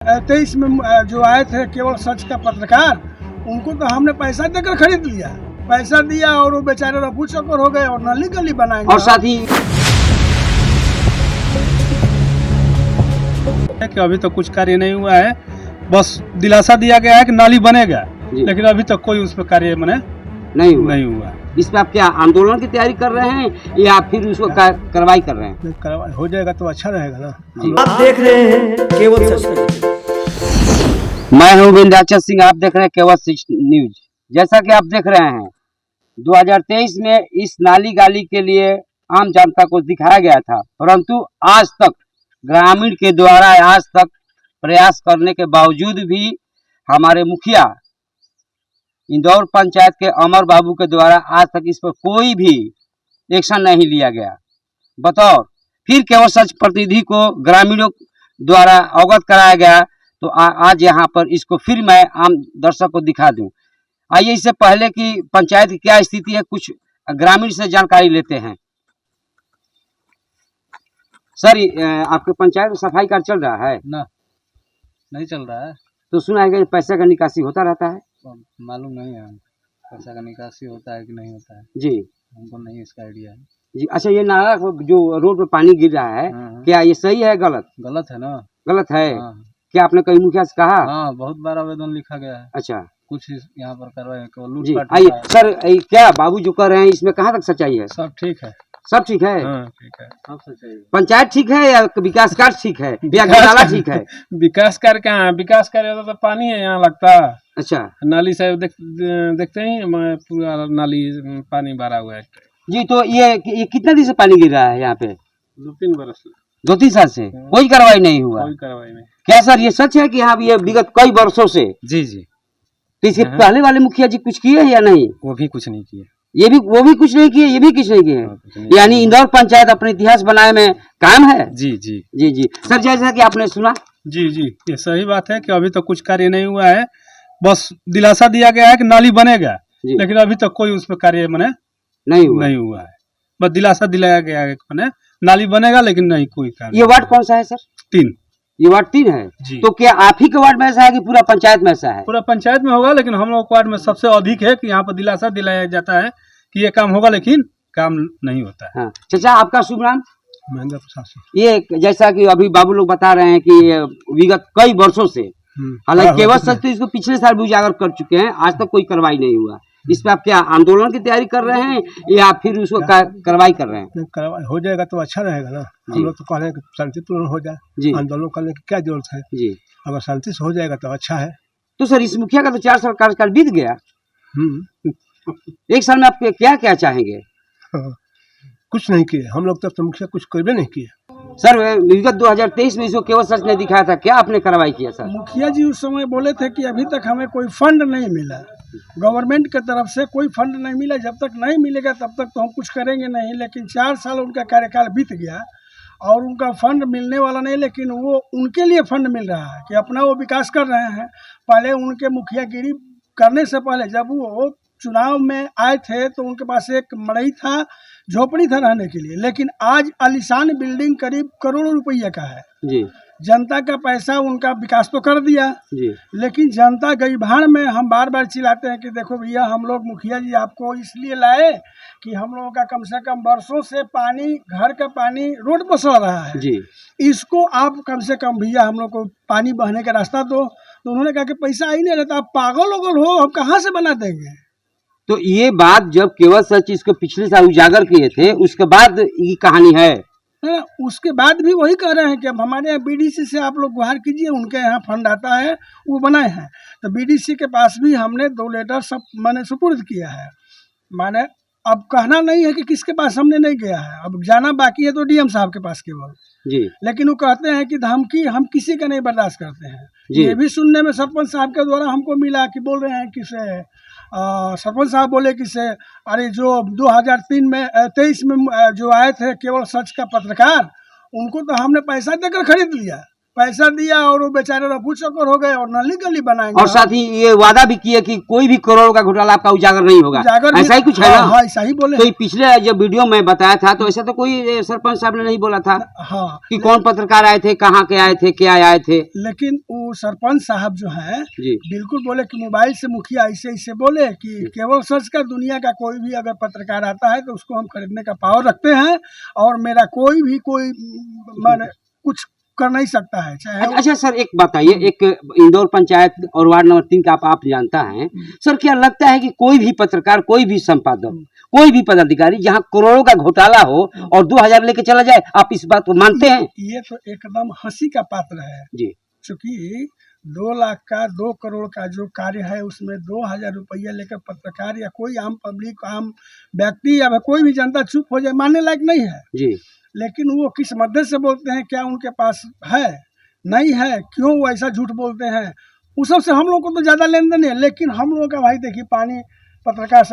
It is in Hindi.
23 में जो आए थे केवल सच का पत्रकार, उनको तो हमने पैसा देकर खरीद लिया, पैसा दिया और वो बेचारे रफू चक्कर हो गए और नाली गली बनाएंगे। और साथ ही कि अभी तक कुछ कार्य नहीं हुआ है, बस दिलासा दिया गया है कि नाली बनेगा, लेकिन अभी तक कोई उस पर कार्य नहीं हुआ। इस पे आप क्या आंदोलन की तैयारी कर रहे हैं या फिर उसको कार्रवाई कर रहे हैं? कार्रवाई हो जाएगा तो अच्छा रहेगा ना। आप देख रहे हैं केवल सच। मैं हूं विंध्याचल सिंह, आप देख रहे हैं केवल सच न्यूज। जैसा कि आप देख रहे हैं 2023 में इस नाली गाली के लिए आम जनता को दिखाया गया था, परंतु आज तक ग्रामीण के द्वारा आज तक प्रयास करने के बावजूद भी हमारे मुखिया इंदौर पंचायत के अमर बाबू के द्वारा आज तक इस पर कोई भी एक्शन नहीं लिया गया। बतौर फिर केवल सच प्रतिनिधि को ग्रामीणों द्वारा अवगत कराया गया, तो आज यहाँ पर इसको फिर मैं आम दर्शक को दिखा दूं। आइए इससे पहले कि पंचायत की क्या स्थिति है, कुछ ग्रामीण से जानकारी लेते हैं। सर, आपके पंचायत में सफाई कार्य चल रहा है? ना, नहीं चल रहा है। तो सुना है कि पैसे का निकासी होता रहता है? मालूम नहीं है पैसा का निकासी होता है कि नहीं होता है जी, हमको नहीं इसका आइडिया है जी। अच्छा, ये नाला जो रोड पे पानी गिर रहा है, क्या ये सही है गलत? गलत है ना। गलत है। हाँ। क्या आपने कहीं मुखिया से कहा? हाँ, बहुत बार आवेदन लिखा गया है। अच्छा कुछ यहाँ पर कार्रवाई जी। लूटपाट आइए सर, क्या बाबू जो कर रहे हैं इसमें कहाँ तक सच्चाई है? सब ठीक है। सब ठीक है? हाँ, ठीक है, सब सच्चाई है। पंचायत ठीक है या विकास कार्य ठीक है या नाला ठीक है? विकास कार्य कहाँ है? विकास कार्य होता तो पानी है यहाँ लगता। अच्छा नाली से देखते ही पूरा नाली पानी भरा हुआ है जी। तो ये कितने दिन से पानी गिर रहा है यहाँ पे? 2-3 बरस से। 2-3 साल से कोई कार्रवाई नहीं हुआ? कोई कार्रवाई नहीं। क्या सर ये सच है कि यहाँ ये विगत कई वर्षों से? जी जी। तो इसके पहले वाले मुखिया जी कुछ किए या नहीं? वो भी कुछ नहीं किए। वो भी कुछ नहीं किए, ये भी कुछ नहीं किए। यानी इंदौर पंचायत अपने इतिहास बनाने में कायम है? जी जी जी जी। सर, जैसा कि आपने सुना। जी जी, ये सही बात है कि अभी तक कुछ कार्य नहीं हुआ है, बस दिलासा दिया गया है कि नाली बनेगा, लेकिन अभी तक कोई उस पर कार्य नहीं हुआ है। बस दिलासा दिलाया गया है कि नाली बनेगा, लेकिन नहीं कोई कार्य। ये वार्ड कौन सा है सर? 3। ये वार्ड 3 है जी। तो क्या आप ही के वार्ड में ऐसा है कि पूरा पंचायत में ऐसा है? पूरा पंचायत में होगा, लेकिन हम लोग वार्ड में सबसे अधिक है कि यहाँ पर दिलासा दिलाया जाता है कि ये काम होगा, लेकिन काम नहीं होता है। हाँ। चाचा, आपका शुभ नाम? महेंद्र प्रसाद सिंह। ये जैसा कि अभी बाबू लोग बता रहे हैं कि विगत कई वर्षों से, हालांकि केवल सच तो इसको पिछले साल भी उजागर कर चुके हैं, आज तक कोई कार्रवाई नहीं हुआ। इस पे आप क्या आंदोलन की तैयारी कर रहे हैं या फिर उसको कार्रवाई कर रहे हैं? कार्रवाई हो जाएगा तो अच्छा रहेगा ना। हम लोग तो कह रहे हैं कि शांतिपूर्ण हो जाए, आंदोलन करने की क्या जरूरत है जी। अगर शांति से हो जाएगा तो अच्छा है। तो सर, इस मुखिया का तो 4 साल कार्यकाल बीत गया। 1 साल में आप क्या क्या चाहेंगे? कुछ नहीं किए हम लोग, तब तो मुखिया कुछ कर भी नहीं किए। सर, विगत 2023 में इसको केवल सच ने दिखाया था, क्या आपने कार्रवाई किया सर? मुखिया जी उस समय बोले थे कि अभी तक हमें कोई फंड नहीं मिला, गवर्नमेंट की तरफ से कोई फंड नहीं मिला, जब तक नहीं मिलेगा तब तक तो हम कुछ करेंगे नहीं। लेकिन 4 साल उनका कार्यकाल बीत गया और उनका फंड मिलने वाला नहीं, लेकिन वो उनके लिए फंड मिल रहा है कि अपना वो विकास कर रहे हैं। पहले उनके मुखियागिरी करने से पहले जब वो चुनाव में आए थे तो उनके पास एक मड़ई था, झोपड़ी था रहने के लिए, लेकिन आज आलीशान बिल्डिंग करीब करोड़ों रुपया का है जी। जनता का पैसा उनका विकास तो कर दिया जी, लेकिन जनता गई भाड़ में। हम बार बार चिल्लाते हैं कि देखो भैया, हम लोग मुखिया जी आपको इसलिए लाए कि हम लोगों का कम से कम वर्षों से पानी, घर का पानी रोड पर सड़ रहा है जी, इसको आप कम से कम भैया हम लोग को पानी बहने का रास्ता दो। तो उन्होंने कहा कि पैसा ही नहीं रहता, आप पागल वगल हो, हम कहाँ से बना देंगे। तो ये बात जब केवल सच इसको पिछले साल उजागर किए थे, उसके बाद ये कहानी है। उसके बाद भी वही कह रहे हैं कि अब हमारे यहाँ बीडीसी से आप लोग गुहार कीजिए, उनके यहाँ फंड आता है, वो बनाए हैं। तो बीडीसी के पास भी हमने 2 लेटर सब मैंने सुपुर्द किया है। माने अब कहना नहीं है कि किसके पास हमने नहीं गया है, अब जाना बाकी है तो डीएम साहब के पास केवल जी। लेकिन वो कहते हैं कि धमकी हम किसी का नहीं बर्दाश्त करते हैं। ये भी सुनने में सरपंच साहब के द्वारा हमको मिला कि बोल रहे हैं कि से सरपंच साहब बोले कि से अरे जो 2023 में जो आए थे केवल सच का पत्रकार, उनको तो हमने पैसा देकर खरीद लिया, पैसा दिया और वो बेचारे रफू चक्कर हो गए और नाली गली बनाएंगे। और साथ ही ये वादा भी किए कि कोई भी करोड़ों का घोटाला आपका उजागर नहीं होगा, ऐसा ही कुछ है ना? हाँ, ऐसा ही बोले। तो ये पिछले जब वीडियो में बताया था तो ऐसा तो कोई सरपंच साहब ने नहीं बोला था हाँ कि कौन पत्रकार आए थे, कहाँ के आए थे, क्या आए थे। लेकिन वो सरपंच साहब जो है जी बिल्कुल बोले कि मोबाइल से मुखिया ऐसे ऐसे बोले कि केवल सच का दुनिया का कोई भी अगर पत्रकार आता है तो उसको हम खरीदने का पावर रखते हैं और मेरा कोई भी कोई माने कुछ कर नहीं सकता है चाहे। अच्छा सर, एक बताइए, एक इंदौर पंचायत और वार्ड नंबर 3 का आप जानता है सर, क्या लगता है कि कोई भी पत्रकार, कोई भी संपादक, कोई भी पदाधिकारी जहां करोड़ों का घोटाला हो और 2000 लेके चला जाए, आप इस बात को मानते हैं? ये तो एकदम हंसी का पात्र है जी, क्योंकि 2 लाख का 2 करोड़ का जो कार्य है उसमें 2000 रुपया लेकर पत्रकार या कोई आम पब्लिक, आम व्यक्ति या कोई भी जनता चुप हो जाए, मानने लायक नहीं है। जी, लेकिन वो किस मदद से बोलते हैं, क्या उनके पास है नहीं है, क्यों वो ऐसा झूठ बोलते हैं, उस सब से हम लोग को तो ज़्यादा लेन देन है। लेकिन हम लोगों का भाई देखिए, पानी पत्रकार